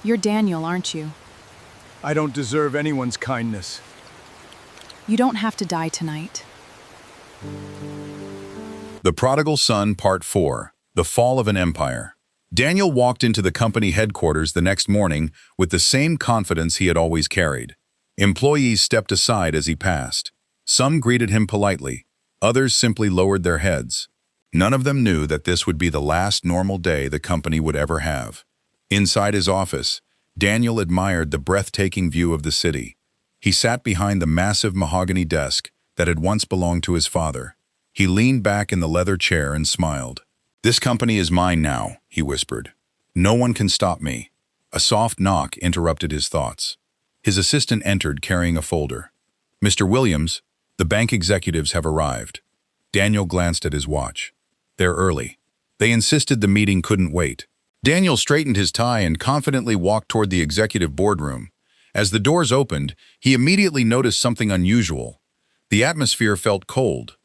You're Daniel, aren't you? I don't deserve anyone's kindness. You don't have to die tonight. The Prodigal Son Part 4, The Fall of an Empire. Daniel walked into the company headquarters the next morning with the same confidence he had always carried. Employees stepped aside as he passed. Some greeted him politely, others simply lowered their heads. None of them knew that this would be the last normal day the company would ever have. Inside his office, Daniel admired the breathtaking view of the city. He sat behind the massive mahogany desk that had once belonged to his father. He leaned back in the leather chair and smiled. "This company is mine now," he whispered. "No one can stop me." A soft knock interrupted his thoughts. His assistant entered carrying a folder. "Mr. Williams, the bank executives have arrived." Daniel glanced at his watch. "They're early. They insisted the meeting couldn't wait." Daniel straightened his tie and confidently walked toward the executive boardroom. As the doors opened, he immediately noticed something unusual. The atmosphere felt cold.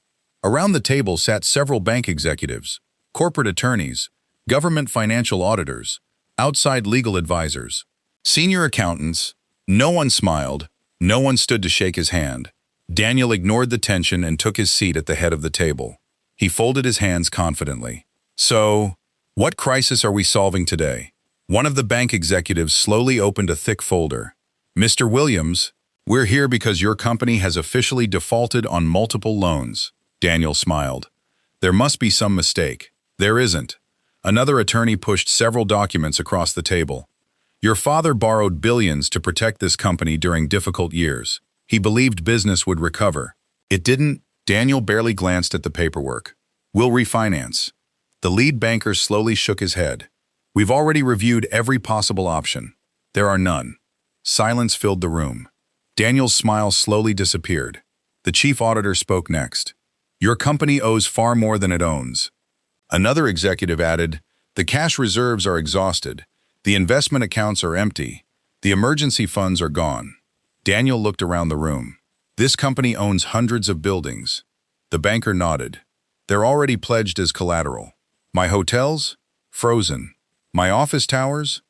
Around the table sat several bank executives, corporate attorneys, government financial auditors, outside legal advisors, senior accountants. No one smiled, no one stood to shake his hand. Daniel ignored the tension and took his seat at the head of the table. He folded his hands confidently. "So, what crisis are we solving today?" One of the bank executives slowly opened a thick folder. "Mr. Williams, we're here because your company has officially defaulted on multiple loans." Daniel smiled. "There must be some mistake." "There isn't." Another attorney pushed several documents across the table. "Your father borrowed billions to protect this company during difficult years. He believed business would recover. It didn't." Daniel barely glanced at the paperwork. "We'll refinance." The lead banker slowly shook his head. "We've already reviewed every possible option. There are none." Silence filled the room. Daniel's smile slowly disappeared. The chief auditor spoke next. "Your company owes far more than it owns." Another executive added, "The cash reserves are exhausted. The investment accounts are empty. The emergency funds are gone." Daniel looked around the room. "This company owns hundreds of buildings." The banker nodded. "They're already pledged as collateral. My hotels? Frozen. My office towers?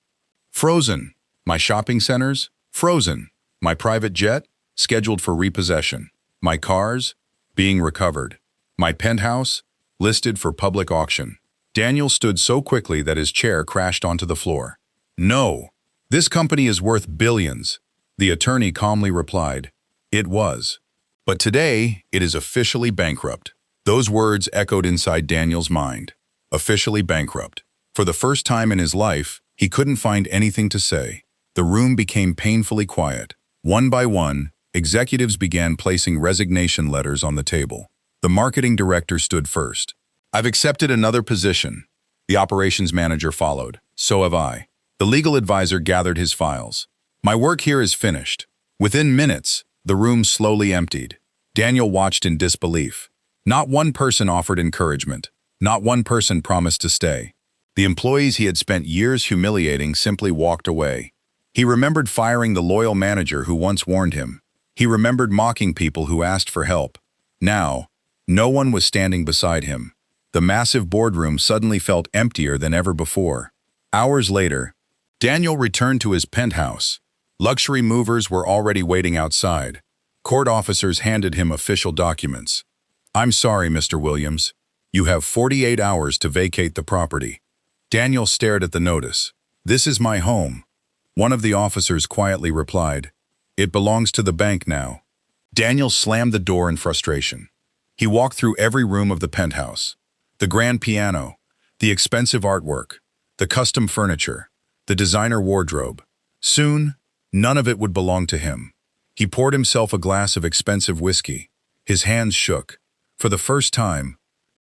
Frozen. My shopping centers? Frozen. My private jet? Scheduled for repossession. My cars? Being recovered. My penthouse? Listed for public auction." Daniel stood so quickly that his chair crashed onto the floor. "No, this company is worth billions." The attorney calmly replied, "It was. But today, it is officially bankrupt." Those words echoed inside Daniel's mind. Officially bankrupt. For the first time in his life, he couldn't find anything to say. The room became painfully quiet. One by one, executives began placing resignation letters on the table. The marketing director stood first. "I've accepted another position." The operations manager followed. "So have I." The legal advisor gathered his files. "My work here is finished." Within minutes, the room slowly emptied. Daniel watched in disbelief. Not one person offered encouragement. Not one person promised to stay. The employees he had spent years humiliating simply walked away. He remembered firing the loyal manager who once warned him. He remembered mocking people who asked for help. Now, no one was standing beside him. The massive boardroom suddenly felt emptier than ever before. Hours later, Daniel returned to his penthouse. Luxury movers were already waiting outside. Court officers handed him official documents. "I'm sorry, Mr. Williams. You have 48 hours to vacate the property." Daniel stared at the notice. "This is my home." One of the officers quietly replied, "It belongs to the bank now." Daniel slammed the door in frustration. He walked through every room of the penthouse. The grand piano, the expensive artwork, the custom furniture, the designer wardrobe. Soon, none of it would belong to him. He poured himself a glass of expensive whiskey. His hands shook. For the first time,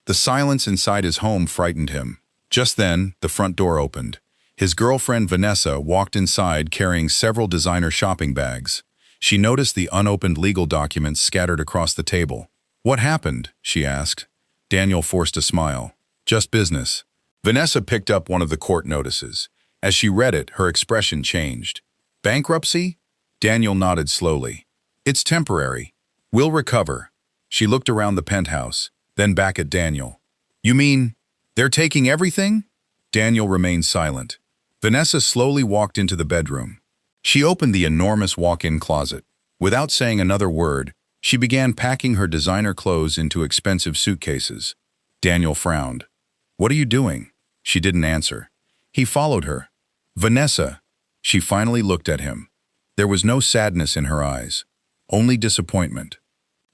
the silence inside his home frightened him. Just then, the front door opened. His girlfriend Vanessa walked inside carrying several designer shopping bags. She noticed the unopened legal documents scattered across the table. "What happened?" she asked. Daniel forced a smile. "Just business." Vanessa picked up one of the court notices. As she read it, her expression changed. "Bankruptcy?" Daniel nodded slowly. "It's temporary. We'll recover." She looked around the penthouse, then back at Daniel. "You mean, they're taking everything?" Daniel remained silent. Vanessa slowly walked into the bedroom. She opened the enormous walk-in closet. Without saying another word, she began packing her designer clothes into expensive suitcases. Daniel frowned. "What are you doing?" She didn't answer. He followed her. "Vanessa." She finally looked at him. There was no sadness in her eyes, only disappointment.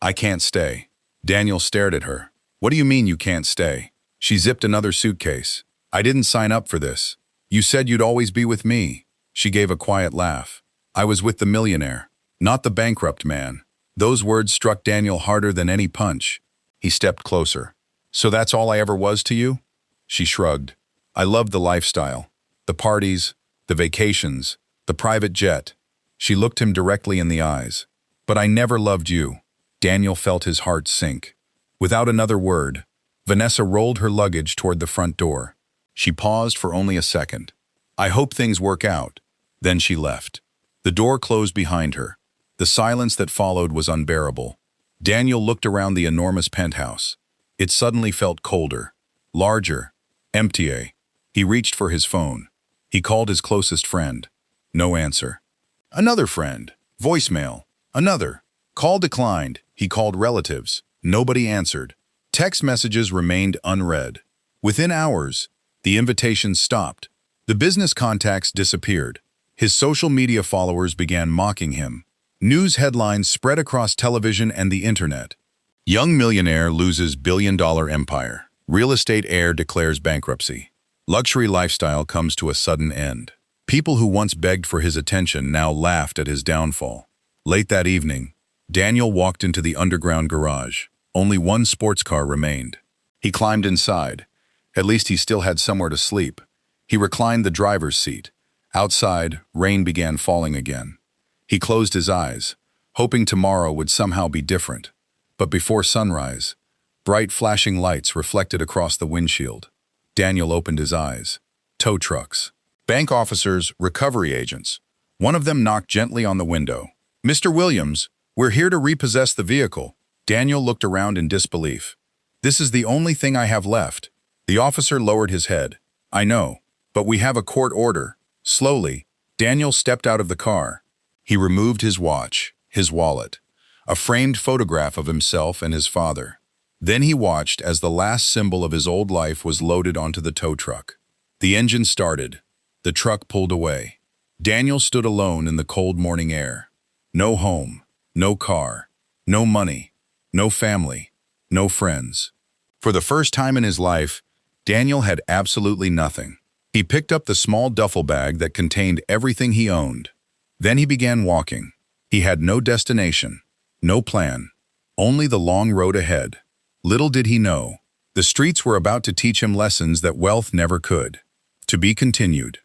"I can't stay." Daniel stared at her. "What do you mean you can't stay?" She zipped another suitcase. "I didn't sign up for this. You said you'd always be with me." She gave a quiet laugh. "I was with the millionaire, not the bankrupt man." Those words struck Daniel harder than any punch. He stepped closer. "So that's all I ever was to you?" She shrugged. "I loved the lifestyle, the parties, the vacations, the private jet." She looked him directly in the eyes. "But I never loved you." Daniel felt his heart sink. Without another word, Vanessa rolled her luggage toward the front door. She paused for only a second. "I hope things work out." Then she left. The door closed behind her. The silence that followed was unbearable. Daniel looked around the enormous penthouse. It suddenly felt colder, larger, emptier. He reached for his phone. He called his closest friend. No answer. Another friend. Voicemail. Another. Call declined. He called relatives. Nobody answered. Text messages remained unread. Within hours, the invitations stopped. The business contacts disappeared. His social media followers began mocking him. News headlines spread across television and the internet. Young millionaire loses billion-dollar empire. Real estate heir declares bankruptcy. Luxury lifestyle comes to a sudden end. People who once begged for his attention now laughed at his downfall. Late that evening, Daniel walked into the underground garage. Only one sports car remained. He climbed inside. At least he still had somewhere to sleep. He reclined the driver's seat. Outside, rain began falling again. He closed his eyes, hoping tomorrow would somehow be different. But before sunrise, bright flashing lights reflected across the windshield. Daniel opened his eyes. Tow trucks. Bank officers, recovery agents. One of them knocked gently on the window. "Mr. Williams, we're here to repossess the vehicle." Daniel looked around in disbelief. "This is the only thing I have left." The officer lowered his head. "I know, but we have a court order." Slowly, Daniel stepped out of the car. He removed his watch, his wallet, a framed photograph of himself and his father. Then he watched as the last symbol of his old life was loaded onto the tow truck. The engine started. The truck pulled away. Daniel stood alone in the cold morning air. No home, no car, no money, no family, no friends. For the first time in his life, Daniel had absolutely nothing. He picked up the small duffel bag that contained everything he owned. Then he began walking. He had no destination, no plan, only the long road ahead. Little did he know, the streets were about to teach him lessons that wealth never could. To be continued.